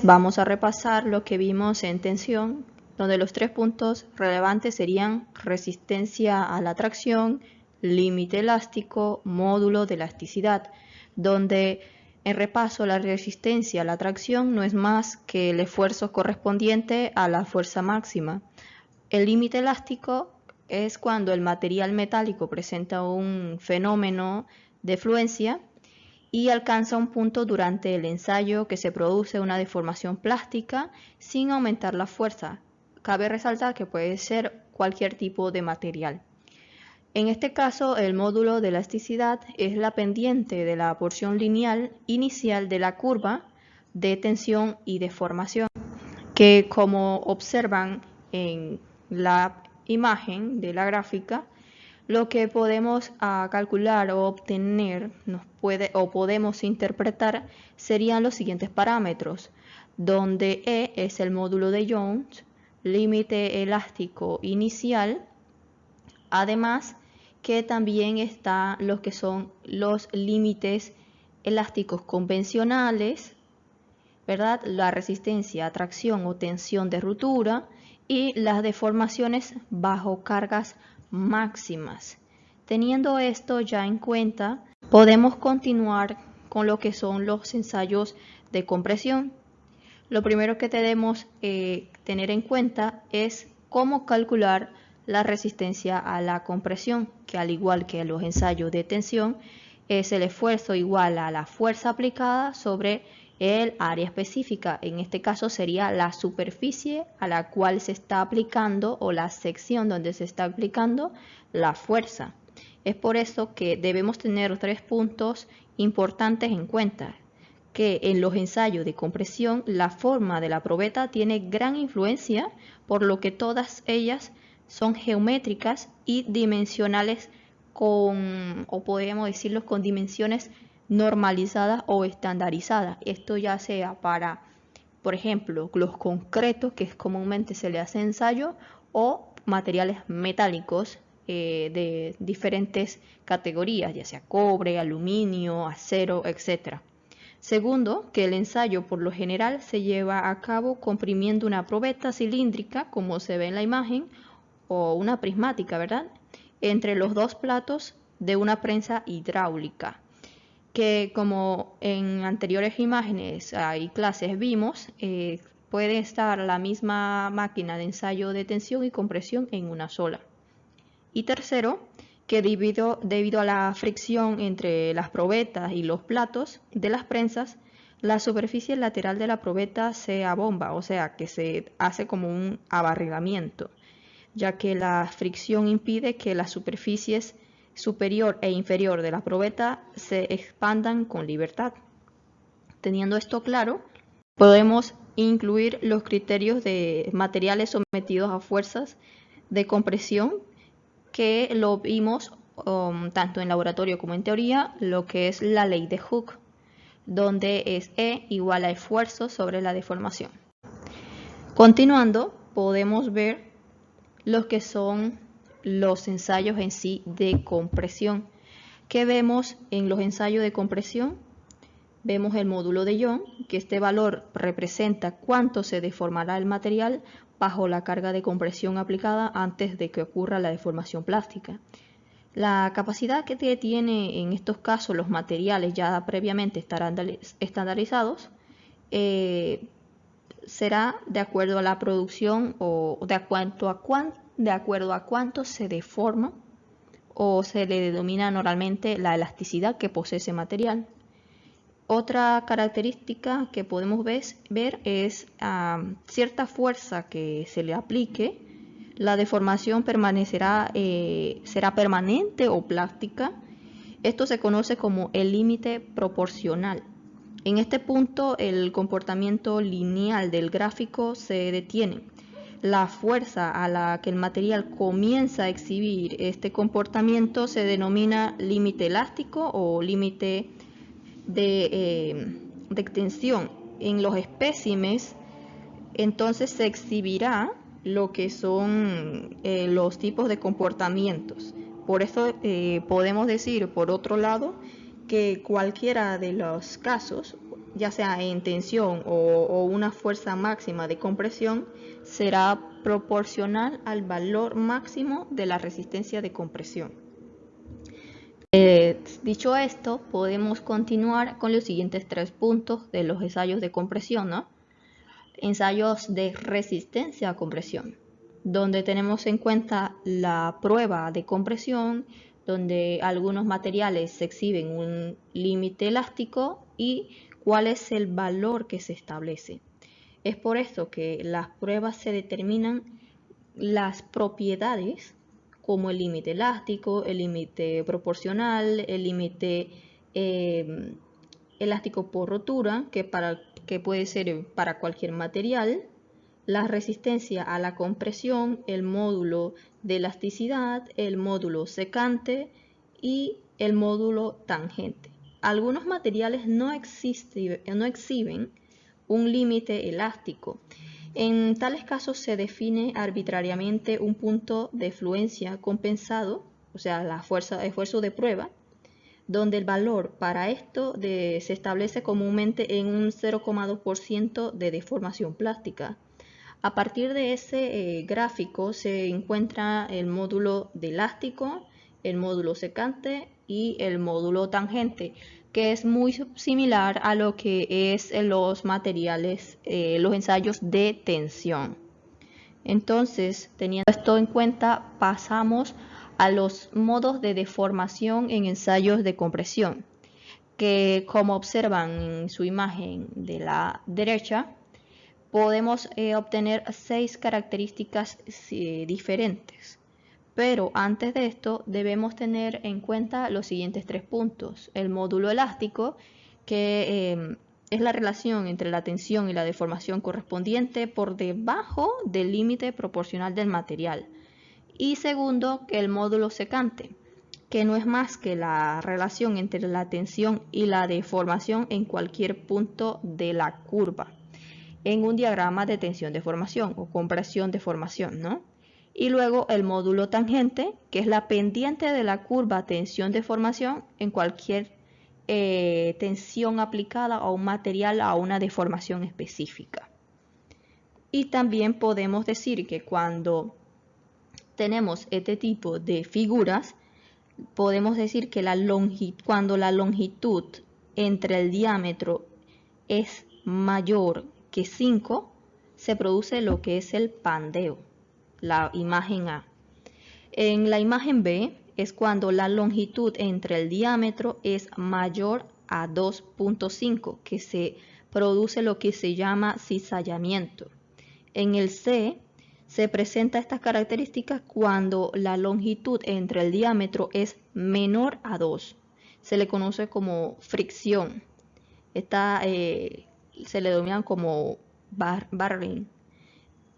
vamos a repasar lo que vimos en tensión, donde los 3 puntos relevantes serían resistencia a la tracción, límite elástico, módulo de elasticidad, donde en repaso la resistencia a la tracción no es más que el esfuerzo correspondiente a la fuerza máxima. El límite elástico es cuando el material metálico presenta un fenómeno de fluencia y alcanza un punto durante el ensayo que se produce una deformación plástica sin aumentar la fuerza. Cabe resaltar que puede ser cualquier tipo de material. En este caso, el módulo de elasticidad es la pendiente de la porción lineal inicial de la curva de tensión y deformación, que como observan en la imagen de la gráfica, lo que podemos calcular o obtener podemos interpretar serían los siguientes parámetros, donde E es el módulo de Jones, límite elástico inicial, además que también está lo que son los límites elásticos convencionales, ¿verdad? La resistencia a tracción o tensión de ruptura y las deformaciones bajo cargas máximas. Teniendo esto ya en cuenta, podemos continuar con lo que son los ensayos de compresión. Lo primero que debemos tener en cuenta es cómo calcular la resistencia a la compresión, que al igual que los ensayos de tensión, es el esfuerzo igual a la fuerza aplicada sobre el área específica. En este caso sería la superficie a la cual se está aplicando o la sección donde se está aplicando la fuerza. Es por eso que debemos tener 3 puntos importantes en cuenta, que en los ensayos de compresión la forma de la probeta tiene gran influencia, por lo que todas ellas son geométricas y dimensionales o podríamos decirlo con dimensiones normalizadas o estandarizadas. Esto ya sea para, por ejemplo, los concretos, que comúnmente se le hace ensayo, o materiales metálicos de diferentes categorías, ya sea cobre, aluminio, acero, etc. Segundo, que el ensayo por lo general se lleva a cabo comprimiendo una probeta cilíndrica, como se ve en la imagen, o una prismática, ¿verdad?, entre los dos platos de una prensa hidráulica, que como en anteriores imágenes y clases vimos, puede estar la misma máquina de ensayo de tensión y compresión en una sola. Y tercero, que debido a la fricción entre las probetas y los platos de las prensas, la superficie lateral de la probeta se abomba, o sea que se hace como un abarrigamiento, ya que la fricción impide que las superficies superior e inferior de la probeta se expandan con libertad. Teniendo esto claro, podemos incluir los criterios de materiales sometidos a fuerzas de compresión, que lo vimos tanto en laboratorio como en teoría, lo que es la ley de Hooke, donde es E igual a esfuerzo sobre la deformación. Continuando, podemos ver los que son los ensayos en sí de compresión. ¿Qué vemos en los ensayos de compresión? Vemos el módulo de Young, que este valor representa cuánto se deformará el material bajo la carga de compresión aplicada antes de que ocurra la deformación plástica. La capacidad que tiene en estos casos los materiales ya previamente estandarizados será de acuerdo a la producción o de acuerdo a cuánto se deforma o se le denomina normalmente la elasticidad que posee ese material. Otra característica que podemos ver es cierta fuerza que se le aplique, la deformación será permanente o plástica. Esto se conoce como el límite proporcional. En este punto el comportamiento lineal del gráfico se detiene. La fuerza a la que el material comienza a exhibir este comportamiento se denomina límite elástico o límite de extensión. En los espécimes entonces se exhibirá lo que son los tipos de comportamientos. Por eso podemos decir, por otro lado, que cualquiera de los casos ya sea en tensión o una fuerza máxima de compresión, será proporcional al valor máximo de la resistencia de compresión. Dicho esto, podemos continuar con los siguientes 3 puntos de los ensayos de compresión, ¿no? Ensayos de resistencia a compresión, donde tenemos en cuenta la prueba de compresión, donde algunos materiales se exhiben un límite elástico y cuál es el valor que se establece. Es por esto que las pruebas se determinan las propiedades como el límite elástico, el límite proporcional, el límite elástico por rotura, que puede ser para cualquier material, la resistencia a la compresión, el módulo de elasticidad, el módulo secante y el módulo tangente. Algunos materiales no exhiben un límite elástico. En tales casos se define arbitrariamente un punto de fluencia compensado, o sea, el esfuerzo de prueba, donde el valor para esto se establece comúnmente en un 0,2% de deformación plástica. A partir de ese gráfico se encuentra el módulo de elástico, el módulo secante y el módulo tangente, que es muy similar a lo que es los materiales, los ensayos de tensión. Entonces, teniendo esto en cuenta, pasamos a los modos de deformación en ensayos de compresión, que como observan en su imagen de la derecha, podemos obtener 6 características diferentes. Pero antes de esto debemos tener en cuenta los siguientes 3 puntos. El módulo elástico, que es la relación entre la tensión y la deformación correspondiente por debajo del límite proporcional del material. Y segundo, que el módulo secante, que no es más que la relación entre la tensión y la deformación en cualquier punto de la curva, en un diagrama de tensión-deformación o compresión-deformación, ¿no? Y luego el módulo tangente, que es la pendiente de la curva tensión-deformación en cualquier tensión aplicada a un material a una deformación específica. Y también podemos decir que cuando tenemos este tipo de figuras, podemos decir que cuando la longitud entre el diámetro es mayor que 5, se produce lo que es el pandeo, la imagen A. En la imagen B es cuando la longitud entre el diámetro es mayor a 2.5, que se produce lo que se llama cizallamiento. En el C se presenta estas características cuando la longitud entre el diámetro es menor a 2. Se le conoce como fricción. Se le denomina como barring.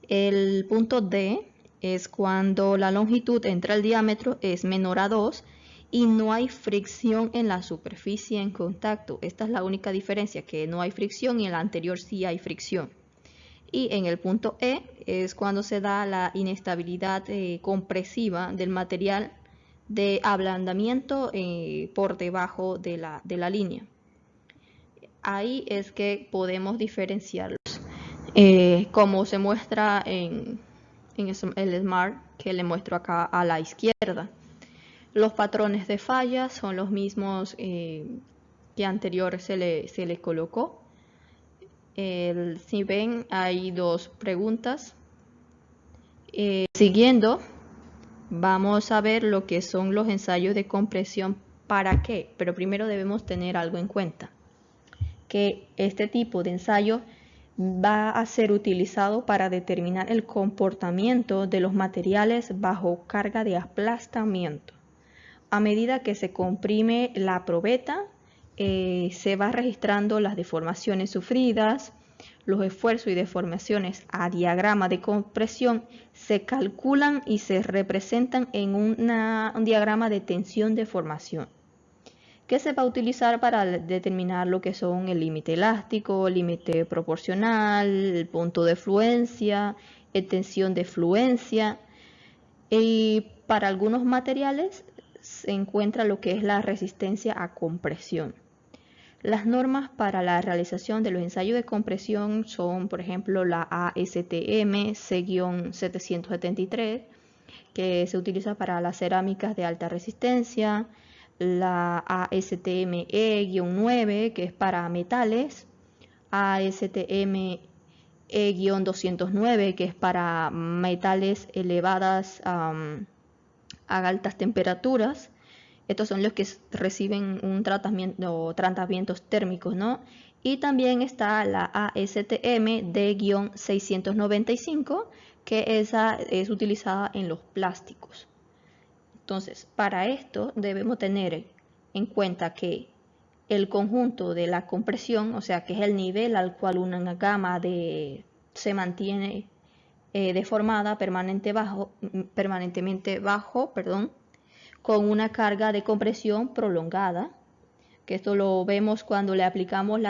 El punto D es cuando la longitud entre el diámetro es menor a 2 y no hay fricción en la superficie en contacto. Esta es la única diferencia, que no hay fricción y en la anterior sí hay fricción. Y en el punto E es cuando se da la inestabilidad compresiva del material de ablandamiento por debajo de la línea. Ahí es que podemos diferenciarlos, como se muestra en el SMART que le muestro acá a la izquierda. Los patrones de fallas son los mismos que anterior se le colocó. Si ven, hay 2 preguntas. Siguiendo, vamos a ver lo que son los ensayos de compresión. ¿Para qué? Pero primero debemos tener algo en cuenta, que este tipo de ensayo va a ser utilizado para determinar el comportamiento de los materiales bajo carga de aplastamiento. A medida que se comprime la probeta, se va registrando las deformaciones sufridas, los esfuerzos y deformaciones a diagrama de compresión se calculan y se representan en un diagrama de tensión-deformación, que se va a utilizar para determinar lo que son el límite elástico, el límite proporcional, el punto de fluencia, tensión de fluencia. Y para algunos materiales se encuentra lo que es la resistencia a compresión. Las normas para la realización de los ensayos de compresión son, por ejemplo, la ASTM C-773, que se utiliza para las cerámicas de alta resistencia, la ASTM E-9, que es para metales, ASTM E-209, que es para metales elevadas a altas temperaturas. Estos son los que reciben un tratamiento o tratamientos térmicos, ¿no? Y también está la ASTM D-695, que esa es utilizada en los plásticos. Entonces, para esto debemos tener en cuenta que el conjunto de la compresión, o sea, que es el nivel al cual una gama se mantiene deformada permanentemente bajo, con una carga de compresión prolongada, que esto lo vemos cuando le aplicamos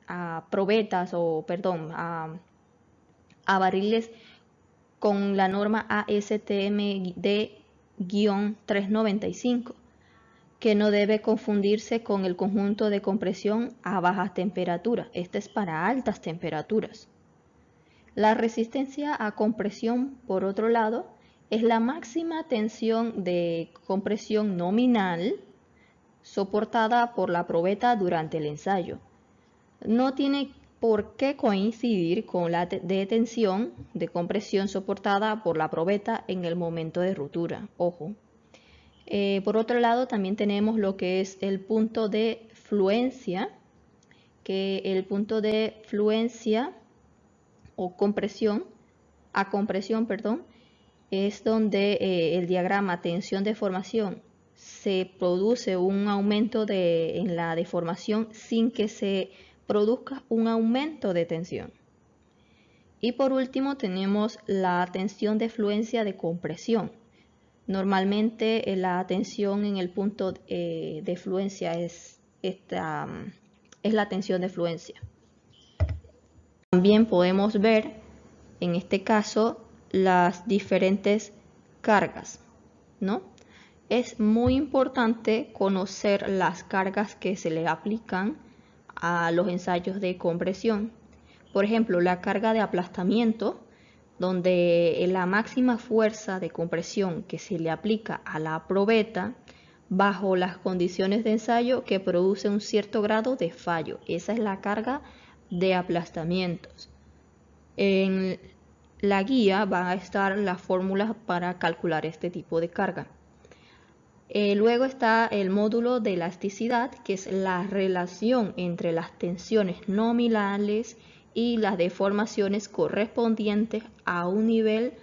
a probetas a barriles con la norma ASTM-D-395, que no debe confundirse con el conjunto de compresión a bajas temperaturas. Este es para altas temperaturas. La resistencia a compresión, por otro lado, es la máxima tensión de compresión nominal soportada por la probeta durante el ensayo. No tiene por qué coincidir con la de tensión de compresión soportada por la probeta en el momento de ruptura. Ojo. Por otro lado, también tenemos lo que es el punto de fluencia, que el punto de fluencia o compresión, es donde el diagrama tensión-deformación se produce un aumento en la deformación sin que se produzca un aumento de tensión. Y por último tenemos la tensión de fluencia de compresión. Normalmente la tensión en el punto de fluencia es la tensión de fluencia. También podemos ver en este caso las diferentes cargas, ¿no? Es muy importante conocer las cargas que se le aplican a los ensayos de compresión. Por ejemplo, la carga de aplastamiento, donde la máxima fuerza de compresión que se le aplica a la probeta bajo las condiciones de ensayo que produce un cierto grado de fallo. Esa es la carga de aplastamientos. En la guía van a estar las fórmulas para calcular este tipo de carga. Luego está el módulo de elasticidad, que es la relación entre las tensiones nominales y las deformaciones correspondientes a un nivel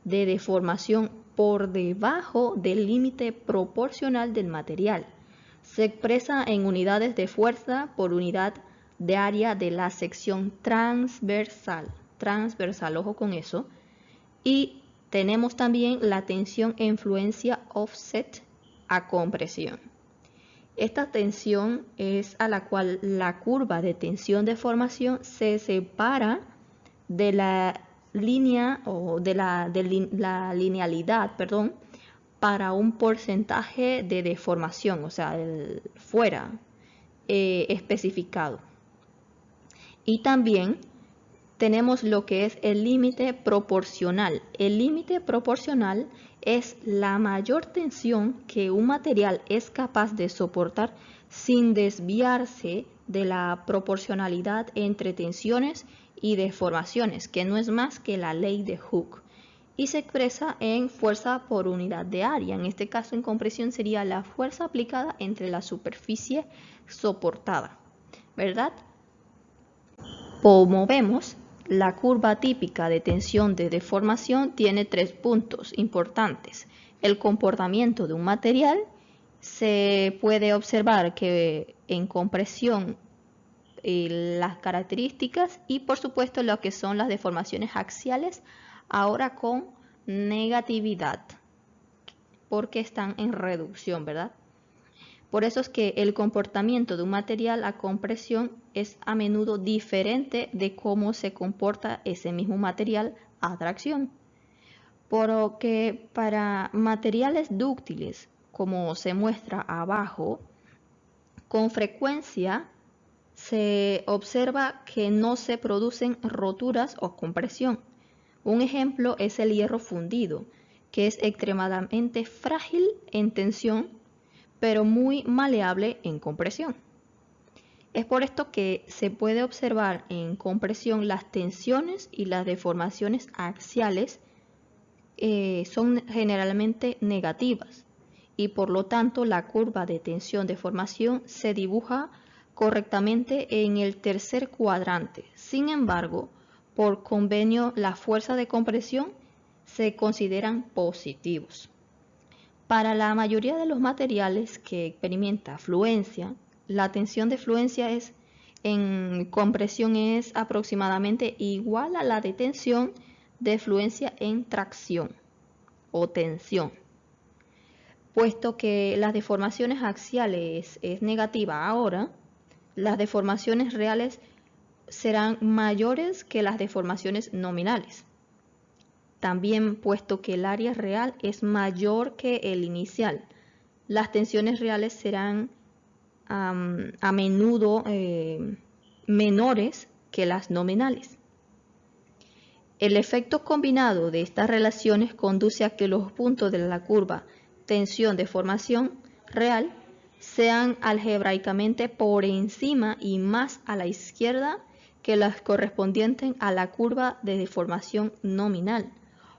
de deformación por debajo del límite proporcional del material. Se expresa en unidades de fuerza por unidad de área de la sección transversal, ojo con eso. Y tenemos también la tensión e influencia offset a compresión. Esta tensión es a la cual la curva de tensión de formación se separa de la línea o de la linealidad, para un porcentaje de deformación, o sea, fuera especificado. Y también tenemos lo que es el límite proporcional. El límite proporcional es la mayor tensión que un material es capaz de soportar sin desviarse de la proporcionalidad entre tensiones y deformaciones, que no es más que la ley de Hooke, y se expresa en fuerza por unidad de área. En este caso, en compresión sería la fuerza aplicada entre la superficie soportada, ¿verdad? Como vemos, la curva típica de tensión de deformación tiene 3 puntos importantes. El comportamiento de un material. Se puede observar que en compresión las características y por supuesto lo que son las deformaciones axiales, ahora con negatividad, porque están en reducción, ¿verdad? Por eso es que el comportamiento de un material a compresión es a menudo diferente de cómo se comporta ese mismo material a tracción. Por lo que para materiales dúctiles, como se muestra abajo, Con frecuencia se observa que no se producen roturas o compresión. Un ejemplo es el hierro fundido, que es extremadamente frágil en tensión, pero muy maleable en compresión. Es por esto que se puede observar en compresión las tensiones y las deformaciones axiales son generalmente negativas y por lo tanto la curva de tensión-deformación se dibuja correctamente en el tercer cuadrante. Sin embargo, por convenio, la fuerza de compresión se consideran positivos. Para la mayoría de los materiales que experimenta fluencia, la tensión de fluencia en compresión es aproximadamente igual a la de tensión de fluencia en tracción o tensión. Puesto que las deformaciones axiales es negativa ahora, las deformaciones reales serán mayores que las deformaciones nominales. También, puesto que el área real es mayor que el inicial, las tensiones reales serán a menudo menores que las nominales. El efecto combinado de estas relaciones conduce a que los puntos de la curva tensión-deformación real sean algebraicamente por encima y más a la izquierda que las correspondientes a la curva de deformación nominal,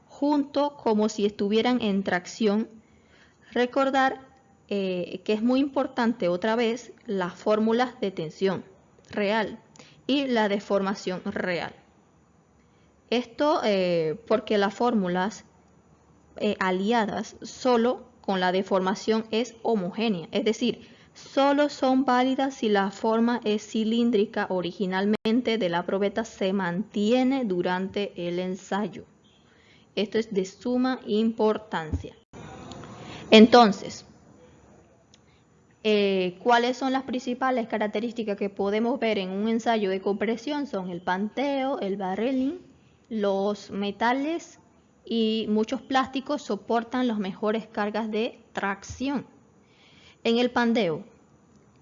junto como si estuvieran en tracción. Recordar que es muy importante otra vez las fórmulas de tensión real y la deformación real. Esto porque las fórmulas aliadas solo con la deformación es homogénea, es decir, solo son válidas si la forma es cilíndrica originalmente de la probeta se mantiene durante el ensayo. Esto es de suma importancia. Entonces, ¿cuáles son las principales características que podemos ver en un ensayo de compresión? Son el panteo, el barreling, los metales y muchos plásticos soportan las mejores cargas de tracción. En el pandeo,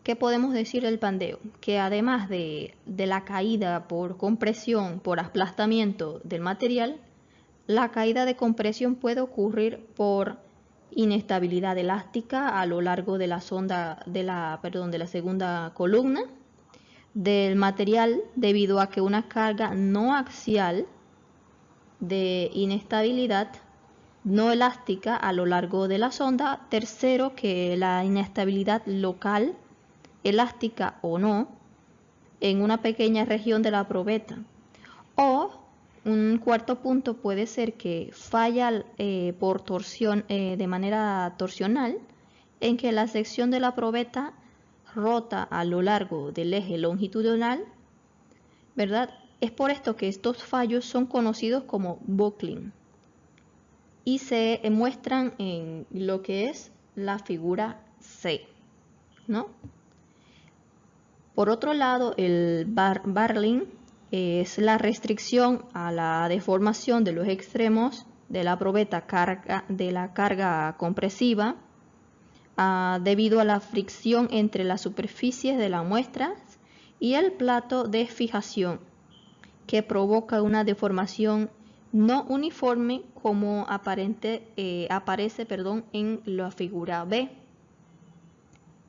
¿qué podemos decir del pandeo? Que además de la caída por compresión, por aplastamiento del material, la caída de compresión puede ocurrir por inestabilidad elástica a lo largo de la sonda de la segunda columna del material debido a que una carga no axial de inestabilidad no elástica a lo largo de la sonda. Tercero, que la inestabilidad local, elástica o no, en una pequeña región de la probeta. O un cuarto punto puede ser que falla por torsión de manera torsional, en que la sección de la probeta rota a lo largo del eje longitudinal, ¿verdad? Es por esto que estos fallos son conocidos como buckling y se muestran en lo que es la figura C, ¿no? Por otro lado, el barreling es la restricción a la deformación de los extremos de la probeta de la carga compresiva debido a la fricción entre las superficies de las muestras y el plato de fijación, que provoca una deformación no uniforme como aparece en la figura B.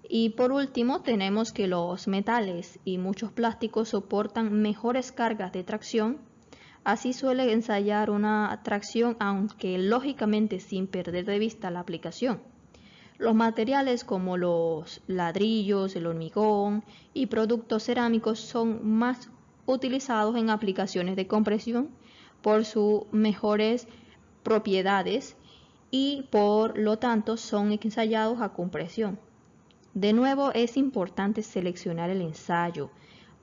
Y por último tenemos que los metales y muchos plásticos soportan mejores cargas de tracción. Así suele ensayar una tracción, aunque lógicamente sin perder de vista la aplicación. Los materiales como los ladrillos, el hormigón y productos cerámicos son más utilizados en aplicaciones de compresión por sus mejores propiedades y por lo tanto son ensayados a compresión. De nuevo, es importante seleccionar el ensayo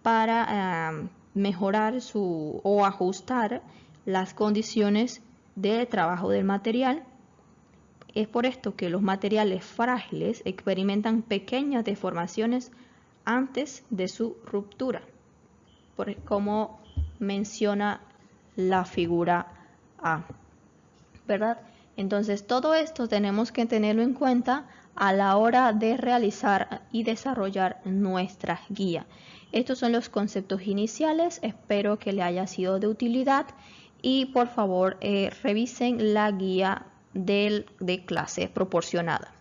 para mejorar o ajustar las condiciones de trabajo del material. Es por esto que los materiales frágiles experimentan pequeñas deformaciones antes de su ruptura, como menciona la figura A, ¿verdad? Entonces, todo esto tenemos que tenerlo en cuenta a la hora de realizar y desarrollar nuestra guía. Estos son los conceptos iniciales, espero que les haya sido de utilidad y por favor revisen la guía de clase proporcionada.